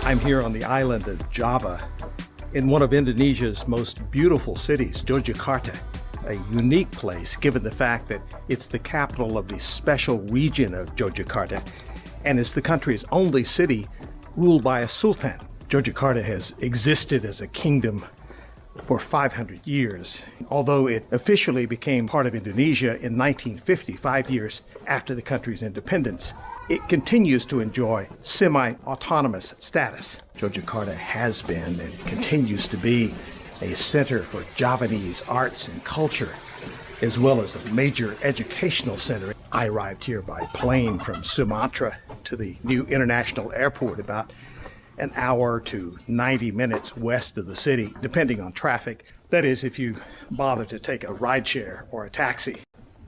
I'm here on the island of Java in one of Indonesia's most beautiful cities, Yogyakarta, a unique place given the fact that it's the capital of the special region of Yogyakarta and is the country's only city ruled by a sultan. Yogyakarta has existed as a kingdom for 500 years, although it officially became part of Indonesia in 1950, 5 years after the country's independence. It continues to enjoy semi-autonomous status. Yogyakarta has been and continues to be a center for Javanese arts and culture, as well as a major educational center. I arrived here by plane from Sumatra to the new international airport about an hour to 90 minutes west of the city, depending on traffic. That is, if you bother to take a rideshare or a taxi.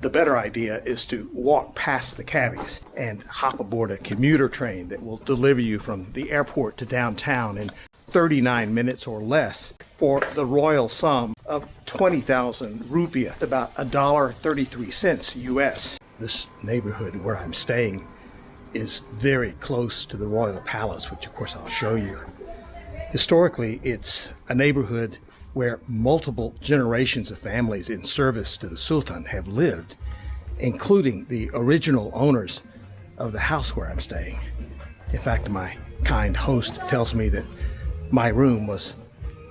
The better idea is to walk past the cabbies and hop aboard a commuter train that will deliver you from the airport to downtown in 39 minutes or less for the royal sum of 20,000 rupiah, about $1.33 US. This neighborhood where I'm staying is very close to the royal palace, which of course I'll show you. Historically, it's a neighborhood where multiple generations of families in service to the sultan have lived, including the original owners of the house where I'm staying. In fact, my kind host tells me that my room was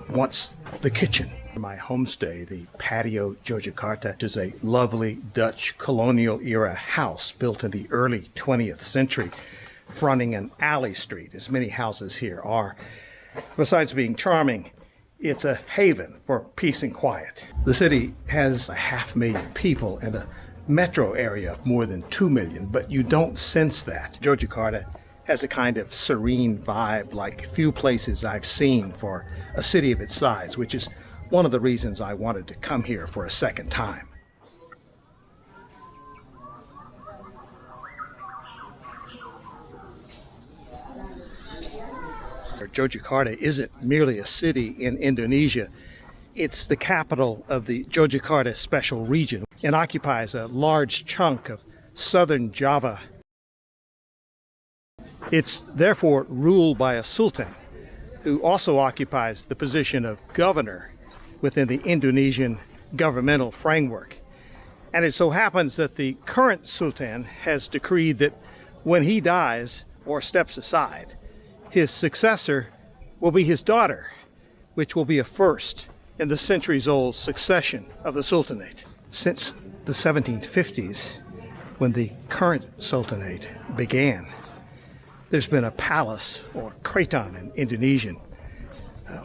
once the kitchen. My homestay, the Patio Yogyakarta, is a lovely Dutch colonial-era house built in the early 20th century, fronting an alley street, as many houses here are. Besides being charming, it's a haven for peace and quiet. The city has 500,000 people and a metro area of more than 2 million, but you don't sense that. Yogyakarta has a kind of serene vibe like few places I've seen for a city of its size, which is one of the reasons I wanted to come here for a second time. Yogyakarta isn't merely a city in Indonesia. It's the capital of the Yogyakarta special region and occupies a large chunk of southern Java. It's therefore ruled by a sultan, who also occupies the position of governor within the Indonesian governmental framework. And it so happens that the current sultan has decreed that when he dies or steps aside, his successor will be his daughter, which will be a first in the centuries-old succession of the sultanate. Since the 1750s, when the current sultanate began, there's been a palace, or kraton in Indonesian,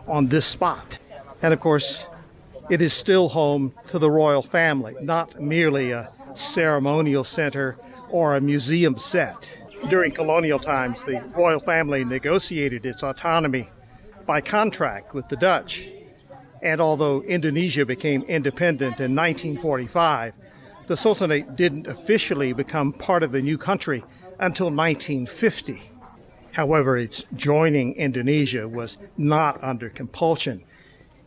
on this spot. And of course, it is still home to the royal family, not merely a ceremonial center or a museum set. During colonial times, the royal family negotiated its autonomy by contract with the Dutch. And although Indonesia became independent in 1945, the sultanate didn't officially become part of the new country until 1950. However, its joining Indonesia was not under compulsion.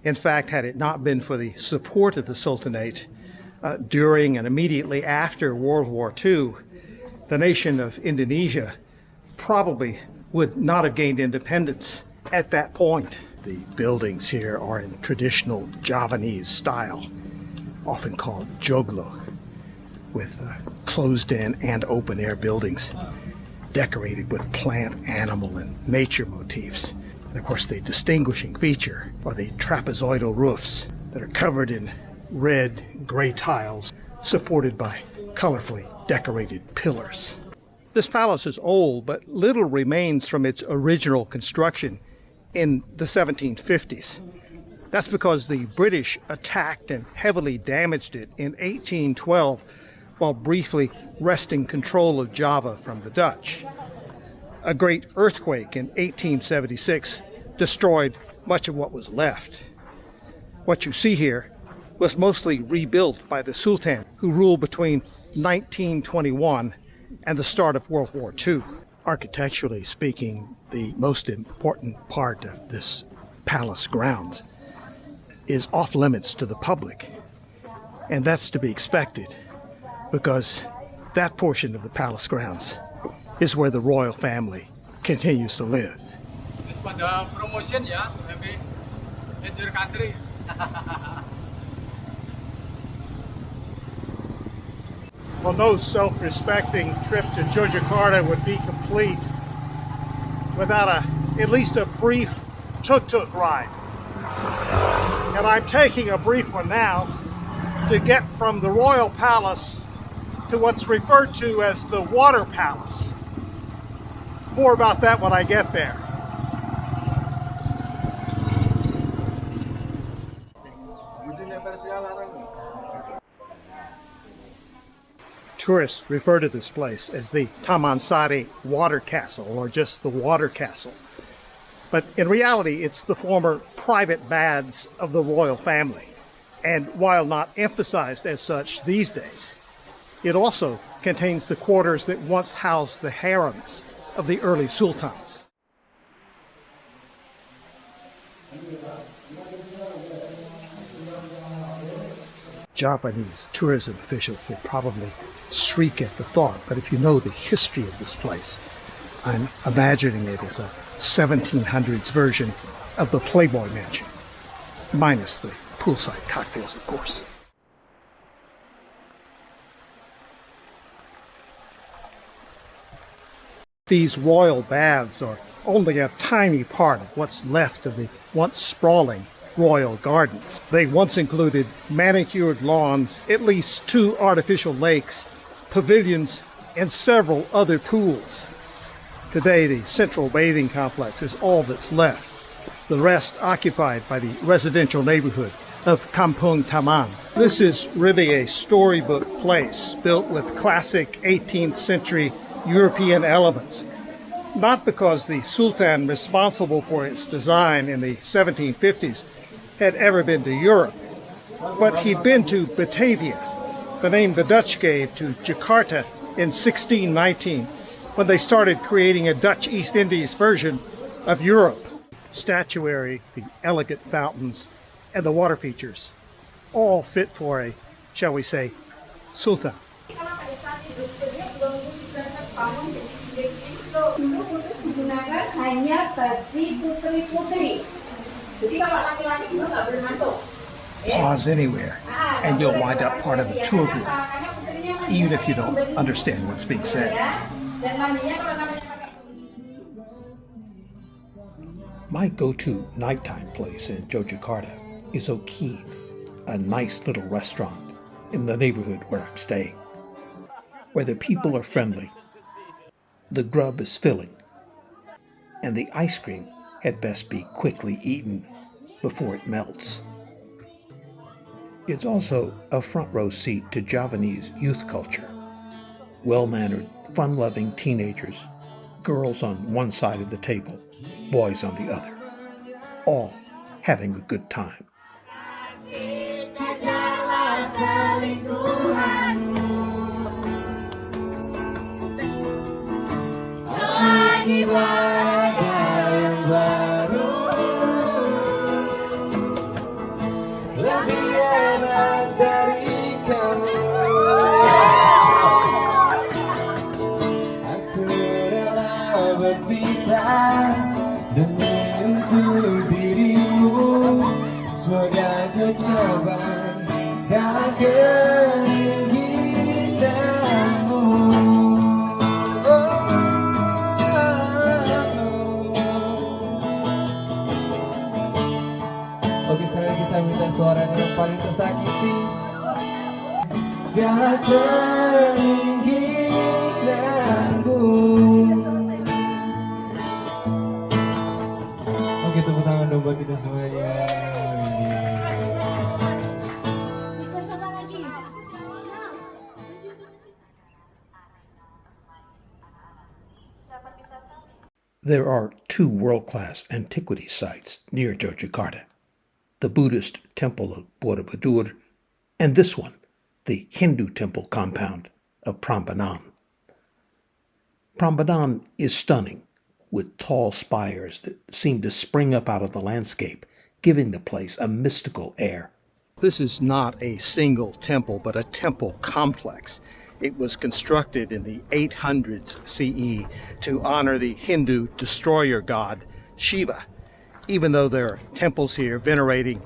In fact, had it not been for the support of the sultanate during and immediately after World War II, the nation of Indonesia probably would not have gained independence at that point. The buildings here are in traditional Javanese style, often called joglo, with closed-in and open-air buildings decorated with plant, animal, and nature motifs. And of course, the distinguishing feature are the trapezoidal roofs that are covered in red, gray tiles supported by colorfully decorated pillars. This palace is old, but little remains from its original construction in the 1750s. That's because the British attacked and heavily damaged it in 1812 while briefly wresting control of Java from the Dutch. A great earthquake in 1876 destroyed much of what was left. What you see here was mostly rebuilt by the Sultan, who ruled between 1921 and the start of World War II. Architecturally speaking, the most important part of this palace grounds is off limits to the public, and that's to be expected because that portion of the palace grounds is where the royal family continues to live. pada promotion ya, maybe in your country. Well, no self-respecting trip to Yogyakarta would be complete without at least a brief tuk-tuk ride. And I'm taking a brief one now to get from the Royal Palace to what's referred to as the Water Palace. More about that when I get there. Tourists refer to this place as the Taman Sari Water Castle, or just the Water Castle. But in reality, it's the former private baths of the royal family. And while not emphasized as such these days, it also contains the quarters that once housed the harems of the early sultans. Javanese tourism officials would probably shriek at the thought, but if you know the history of this place, I'm imagining it as a 1700s version of the Playboy Mansion, minus the poolside cocktails, of course. These royal baths are only a tiny part of what's left of the once sprawling royal gardens. They once included manicured lawns, at least 2 artificial lakes, pavilions, and several other pools. Today, the central bathing complex is all that's left, the rest occupied by the residential neighborhood of Kampung Taman. This is really a storybook place built with classic 18th century European elements, not because the sultan responsible for its design in the 1750s had ever been to Europe, but he'd been to Batavia, the name the Dutch gave to Jakarta in 1619, when they started creating a Dutch East Indies version of Europe. Statuary, the elegant fountains, and the water features, all fit for a, shall we say, sultan. Pause anywhere and you'll wind up part of a tour group, even if you don't understand what's being said. My go-to nighttime place in Yogyakarta is Okid, a nice little restaurant in the neighborhood where I'm staying, where the people are friendly, the grub is filling, and the ice cream had best be quickly eaten before it melts. It's also a front row seat to Javanese youth culture. Well-mannered, fun-loving teenagers, girls on one side of the table, boys on the other, all having a good time. Oke, sekarang bisa minta suaranya yang paling tersakiti. Segala keinginanku. Oke, tepuk tangan dong buat kita semuanya. There are 2 world-class antiquities sites near Yogyakarta, the Buddhist temple of Borobudur, and this one, the Hindu temple compound of Prambanan. Prambanan is stunning, with tall spires that seem to spring up out of the landscape, giving the place a mystical air. This is not a single temple, but a temple complex. It was constructed in the 800s CE to honor the Hindu destroyer god Shiva, even though there are temples here venerating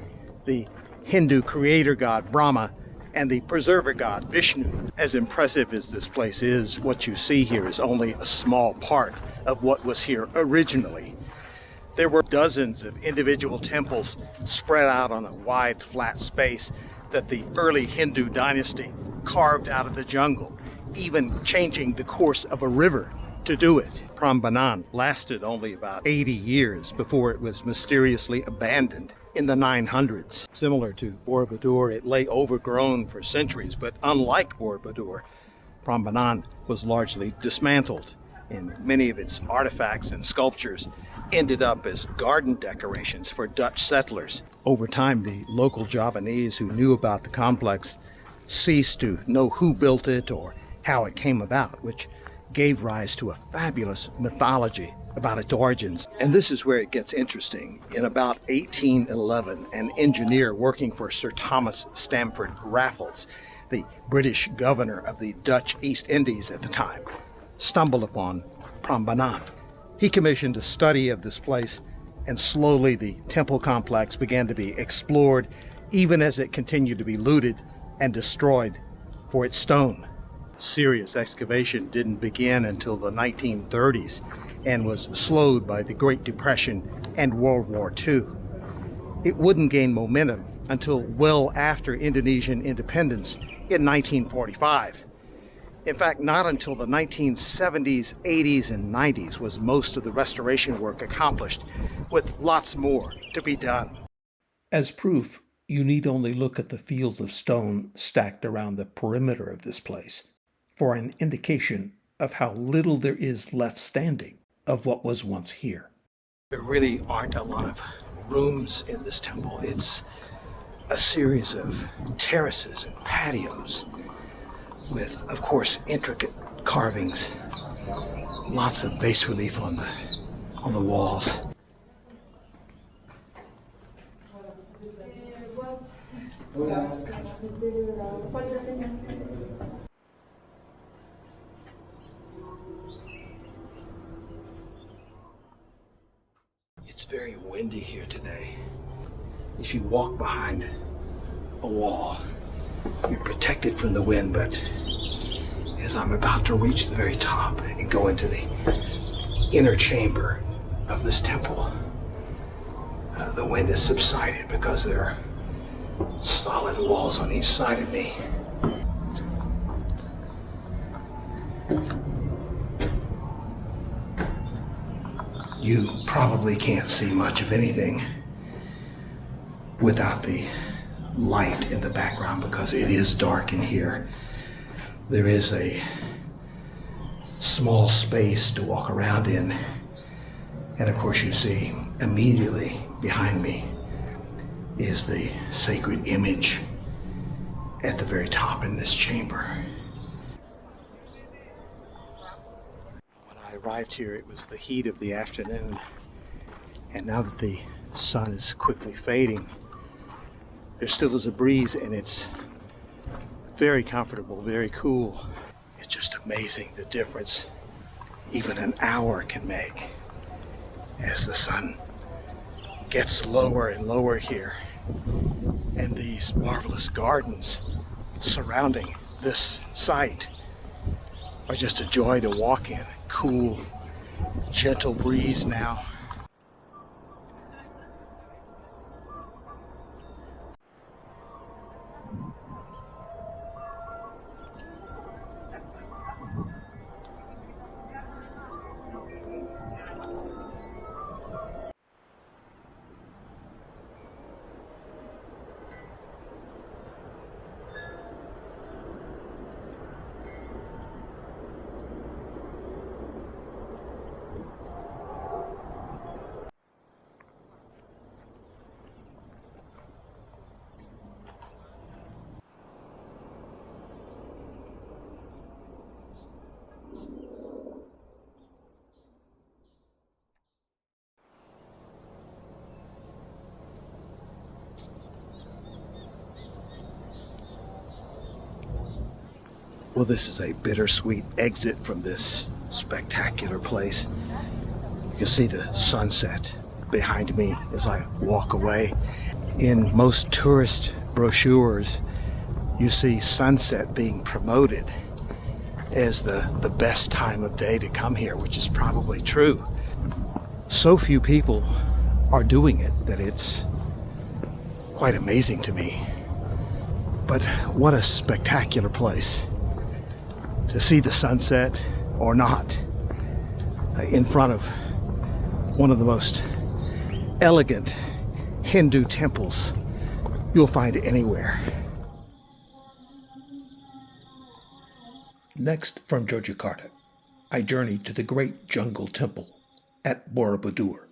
the Hindu creator god Brahma and the preserver god Vishnu. As impressive as this place is, what you see here is only a small part of what was here originally. There were dozens of individual temples spread out on a wide, flat space that the early Hindu dynasty carved out of the jungle, even changing the course of a river to do it. Prambanan lasted only about 80 years before it was mysteriously abandoned in the 900s. Similar to Borobudur, it lay overgrown for centuries, but unlike Borobudur, Prambanan was largely dismantled, and many of its artifacts and sculptures ended up as garden decorations for Dutch settlers. Over time, the local Javanese who knew about the complex ceased to know who built it or how it came about, which gave rise to a fabulous mythology about its origins. And this is where it gets interesting. In about 1811, an engineer working for Sir Thomas Stamford Raffles, the British governor of the Dutch East Indies at the time, stumbled upon Prambanan. He commissioned a study of this place, and slowly the temple complex began to be explored, even as it continued to be looted and destroyed for its stone. Serious excavation didn't begin until the 1930s and was slowed by the Great Depression and World War II. It wouldn't gain momentum until well after Indonesian independence in 1945. In fact, not until the 1970s, 80s, and 90s was most of the restoration work accomplished, with lots more to be done. As proof, you need only look at the fields of stone stacked around the perimeter of this place for an indication of how little there is left standing of what was once here. There really aren't a lot of rooms in this temple. It's a series of terraces and patios with, of course, intricate carvings, lots of bas relief on the walls. It's very windy here today. If you walk behind a wall, you're protected from the wind, but as I'm about to reach the very top and go into the inner chamber of this temple, the wind has subsided because there are solid walls on each side of me. You probably can't see much of anything without the light in the background because it is dark in here. There is a small space to walk around in, and of course you see immediately behind me is the sacred image at the very top in this chamber. When I arrived here, it was the heat of the afternoon, and now that the sun is quickly fading, there still is a breeze, and it's very comfortable, very cool. It's just amazing the difference even an hour can make as the sun gets lower and lower here, and these marvelous gardens surrounding this site are just a joy to walk in. Cool, gentle breeze now. Well, this is a bittersweet exit from this spectacular place. You can see the sunset behind me as I walk away. In most tourist brochures, you see sunset being promoted as the best time of day to come here, which is probably true. So few people are doing it that it's quite amazing to me. But what a spectacular place to see the sunset, or not, in front of one of the most elegant Hindu temples you'll find anywhere. Next, from Yogyakarta, I journey to the great jungle temple at Borobudur.